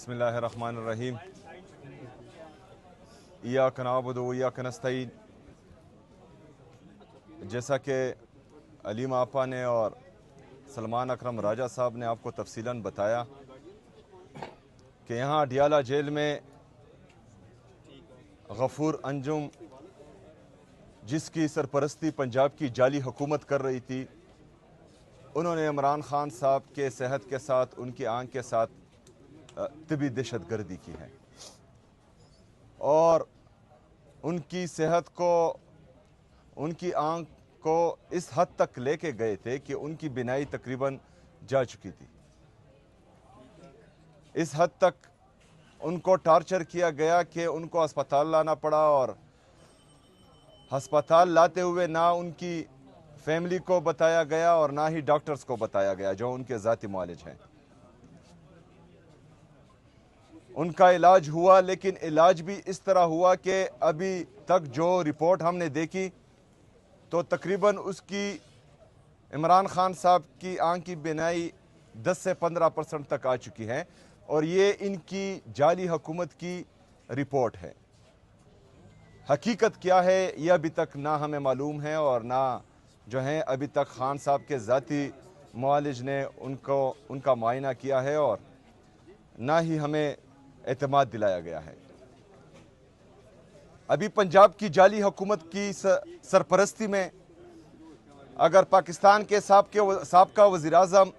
बिस्मिल्लाहिर्रहमानिर्रहीम। इय्याक नअबुदु व इय्याक नस्तईन। जैसा कि अलीम आपा ने और सलमान अकरम राजा साहब ने आपको तफसीलन बताया कि यहाँ अडियाला जेल में गफूर अंजुम, जिसकी सरपरस्ती पंजाब की जाली हुकूमत कर रही थी, उन्होंने इमरान खान साहब के सेहत के साथ, उनकी आंख के साथ तिबी दहशत गर्दी की है और उनकी सेहत को, उनकी आंख को इस हद तक लेके गए थे कि उनकी बिनाई तकरीबन जा चुकी थी। इस हद तक उनको टार्चर किया गया कि उनको अस्पताल लाना पड़ा और अस्पताल लाते हुए ना उनकी फैमिली को बताया गया और ना ही डॉक्टर्स को बताया गया जो उनके ज़ाती मुआलिज हैं। उनका इलाज हुआ, लेकिन इलाज भी इस तरह हुआ कि अभी तक जो रिपोर्ट हमने देखी तो तकरीबन उसकी इमरान खान साहब की आंख की बिनाई 10 से 15% तक आ चुकी है और ये इनकी जाली हुकूमत की रिपोर्ट है। हकीकत क्या है ये अभी तक ना हमें मालूम है और ना जो है अभी तक खान साहब के ज़ाती मुआलिज ने उनका मुआयना किया है और ना ही हमें एतमाद दिलाया गया है। अभी पंजाब की जाली हुकूमत की सरपरस्ती में अगर पाकिस्तान के साबका वज़ीर आज़म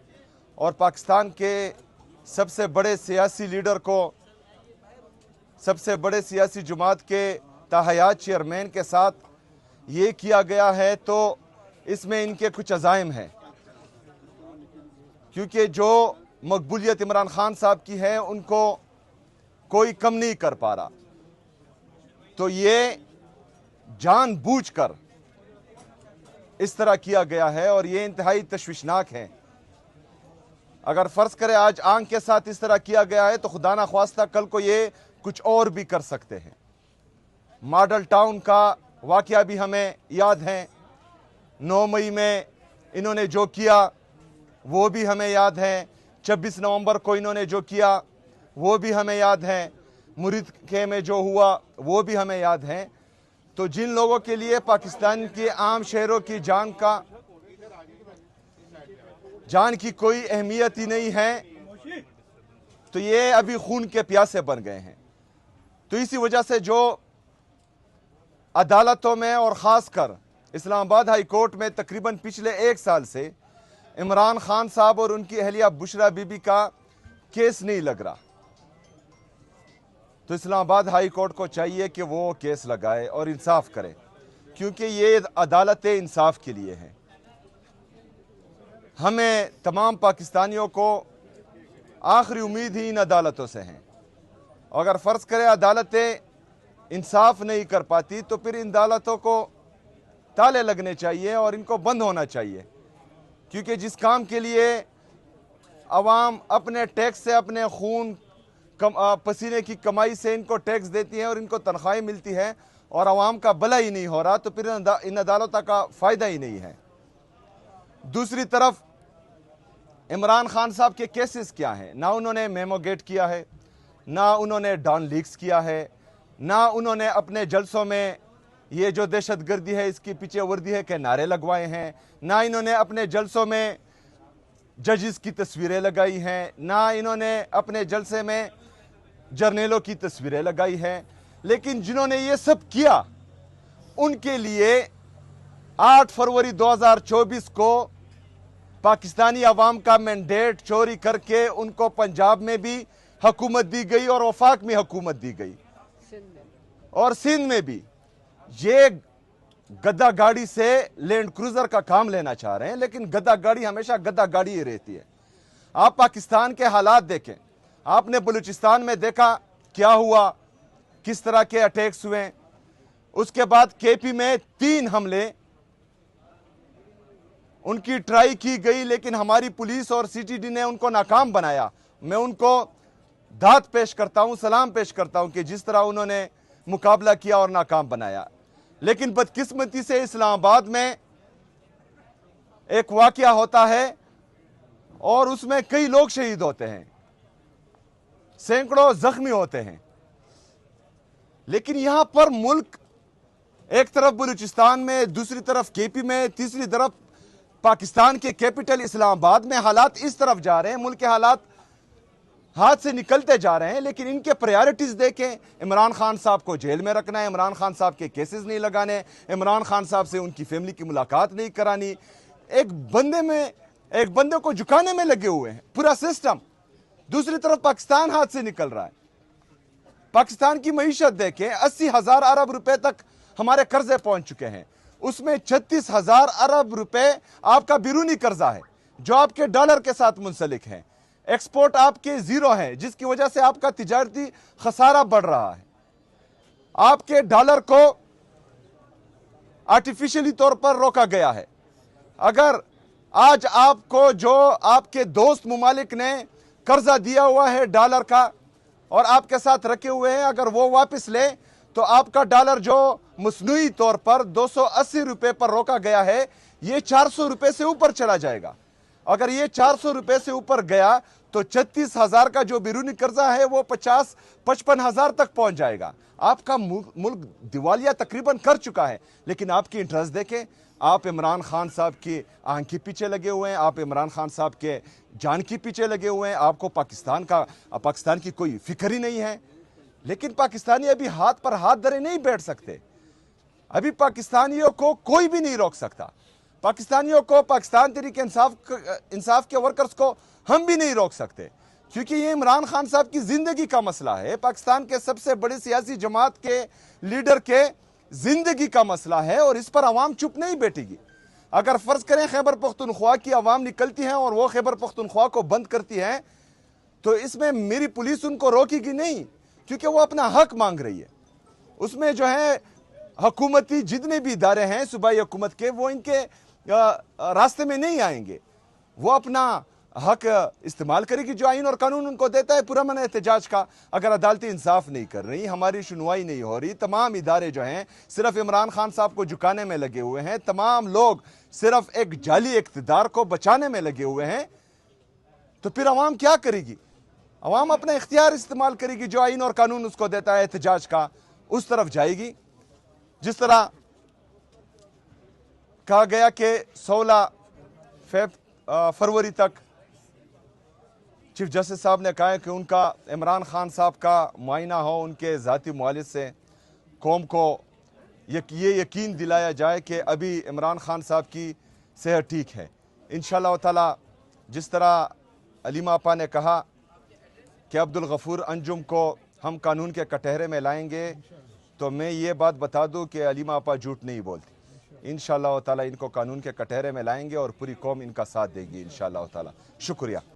और पाकिस्तान के सबसे बड़े सियासी लीडर को, सबसे बड़े सियासी जमात के ताहयात चेयरमैन के साथ ये किया गया है तो इसमें इनके कुछ अज़ाइम हैं, क्योंकि जो मकबूलियत इमरान खान साहब की है उनको कोई कम नहीं कर पा रहा। तो ये जानबूझकर इस तरह किया गया है और ये इंतहाई तशवीशनाक है। अगर फर्ज करें आज आंख के साथ इस तरह किया गया है तो खुदा ना ख्वास्ता कल को ये कुछ और भी कर सकते हैं। मॉडल टाउन का वाकया भी हमें याद है, 9 मई में इन्होंने जो किया वो भी हमें याद है, 26 नवंबर को इन्होंने जो किया वो भी हमें याद है, मुरीद के में जो हुआ वो भी हमें याद है। तो जिन लोगों के लिए पाकिस्तान के आम शहरों की जान की कोई अहमियत ही नहीं है, तो ये अभी खून के प्यासे बन गए हैं। तो इसी वजह से जो अदालतों में और ख़ासकर इस्लामाबाद हाई कोर्ट में तकरीबन पिछले 1 साल से इमरान खान साहब और उनकी अहलिया बुशरा बीबी का केस नहीं लग रहा, तो इस्लामाबाद हाई कोर्ट को चाहिए कि वो केस लगाए और इंसाफ करे, क्योंकि ये अदालतें इंसाफ के लिए हैं। हमें तमाम पाकिस्तानियों को आखिरी उम्मीद ही इन अदालतों से हैं। अगर फ़र्ज़ करें अदालतें इंसाफ नहीं कर पाती तो फिर इन अदालतों को ताले लगने चाहिए और इनको बंद होना चाहिए, क्योंकि जिस काम के लिए अवाम अपने टैक्स से, अपने खून पसीने की कमाई से इनको टैक्स देती है और इनको तनख्वाहें मिलती है और अवाम का भला ही नहीं हो रहा, तो फिर इन अदालतों का फ़ायदा ही नहीं है। दूसरी तरफ इमरान खान साहब के केसेस क्या हैं? ना उन्होंने मेमोगेट किया है, ना उन्होंने डॉन लीक्स किया है, ना उन्होंने अपने जलसों में ये जो दहशत गर्दी है इसकी पीछे वर्दी है के नारे लगवाए हैं, ना इन्होंने अपने जलसों में जजेस की तस्वीरें लगाई हैं, ना इन्होंने अपने जलसे में जर्नेलों की तस्वीरें लगाई हैं। लेकिन जिन्होंने ये सब किया उनके लिए 8 फरवरी 2024 को पाकिस्तानी अवाम का मैंडेट चोरी करके उनको पंजाब में भी हुकूमत दी गई और वफाक में हुकूमत दी गई और सिंध में भी। ये गद्दा गाड़ी से लैंड क्रूजर का काम लेना चाह रहे हैं, लेकिन गद्दा गाड़ी हमेशा गद्दा गाड़ी ही रहती है। आप पाकिस्तान के हालात देखें, आपने बलूचिस्तान में देखा क्या हुआ, किस तरह के अटैक्स हुए। उसके बाद केपी में 3 हमले, उनकी ट्राई की गई लेकिन हमारी पुलिस और सीटीडी ने उनको नाकाम बनाया। मैं उनको दाद पेश करता हूं, सलाम पेश करता हूं कि जिस तरह उन्होंने मुकाबला किया और नाकाम बनाया। लेकिन बदकिस्मती से इस्लामाबाद में एक वाकया होता है और उसमें कई लोग शहीद होते हैं। सैकड़ों जख्मी होते हैं। लेकिन यहां पर मुल्क एक तरफ बलूचिस्तान में, दूसरी तरफ केपी में, तीसरी तरफ पाकिस्तान के कैपिटल इस्लामाबाद में हालात इस तरफ जा रहे हैं, मुल्क के हालात हाथ से निकलते जा रहे हैं। लेकिन इनके प्रायोरिटीज देखें, इमरान खान साहब को जेल में रखना है, इमरान खान साहब के केसेस नहीं लगाने, इमरान खान साहब से उनकी फैमिली की मुलाकात नहीं करानी, एक बंदे को झुकाने में लगे हुए हैं पूरा सिस्टम। दूसरी तरफ पाकिस्तान हाथ से निकल रहा है। पाकिस्तान की मईशत देखें, 80,000 अरब रुपए तक हमारे कर्जे पहुंच चुके हैं। उसमें 36,000 अरब रुपए आपका बिरूनी कर्जा है जो आपके डॉलर के साथ मुंसलिक है। एक्सपोर्ट आपके जीरो है, जिसकी वजह से आपका तिजारती खसारा बढ़ रहा है। आपके डॉलर को आर्टिफिशियली तौर पर रोका गया है। अगर आज आपको जो आपके दोस्त मुमालिक ने कर्जा दिया हुआ है डॉलर का और आपके साथ रखे हुए हैं, अगर वो वापस ले तो आपका डॉलर जो मसनूई तौर पर 280 रुपए पर रोका गया है, ये 400 रुपए से ऊपर चला जाएगा। अगर ये 400 रुपए से ऊपर गया तो 36,000 का जो बिरूनी कर्जा है वो 50-55,000 तक पहुंच जाएगा। आपका मुल्क दिवालिया तकरीबन कर चुका है। लेकिन आपकी इंटरेस्ट देखें, आप इमरान खान साहब की आंख के पीछे लगे हुए हैं, आप इमरान खान साहब के जान के पीछे लगे हुए हैं। आपको पाकिस्तान की कोई फिक्र ही नहीं है। लेकिन पाकिस्तानी अभी हाथ पर हाथ धरे नहीं बैठ सकते। अभी पाकिस्तानियों को कोई भी नहीं रोक सकता। पाकिस्तानियों को, पाकिस्तान तहरीक इंसाफ के वर्कर्स को हम भी नहीं रोक सकते, क्योंकि ये इमरान खान साहब की जिंदगी का मसला है। पाकिस्तान के सबसे बड़ी सियासी जमात के लीडर के जिंदगी का मसला है और इस पर अवाम चुप नहीं बैठेगी। अगर फर्ज करें खैबर पख्तूनख्वा की अवाम निकलती है और वो खैबर पख्तूनख्वा को बंद करती है, तो इसमें मेरी पुलिस उनको रोकेगी नहीं, क्योंकि वो अपना हक मांग रही है। उसमें जो है हुकूमती जितने भी इदारे हैं सूबाई हुकूमत के, वो इनके रास्ते में नहीं आएंगे। वो अपना हक इस्तेमाल करेगी जो आइन और कानून उनको देता है पुरअमन एहतजाज का। अगर अदालती इंसाफ नहीं कर रही, हमारी सुनवाई नहीं हो रही, तमाम इदारे जो हैं सिर्फ इमरान खान साहब को झुकाने में लगे हुए हैं, तमाम लोग सिर्फ एक जाली इक़्तिदार को बचाने में लगे हुए हैं, तो फिर अवाम क्या करेगी? अवाम अपना इख्तियार इस्तेमाल करेगी, जो आइन और कानून उसको देता है एहतजाज का, उस तरफ जाएगी। जिस तरह कहा गया कि 16 फरवरी तक चीफ जस्टिस साहब ने कहा है कि उनका इमरान खान साहब का मुआयना हो, उनके ज़ाती मुआलिज से कौम को ये यकीन दिलाया जाए कि अभी इमरान खान साहब की सेहत ठीक है। इंशाअल्लाह ताला जिस तरह अलीमा आपा ने कहा कि अब्दुल गफूर अंजुम को हम कानून के कटहरे में लाएंगे, तो मैं ये बात बता दूं कि अलीमा आपा झूठ नहीं बोलती। इंशाअल्लाह ताला इनको कानून के कटहरे में लाएंगे और पूरी कौम इनका साथ देगी इंशाअल्लाह ताला। शुक्रिया।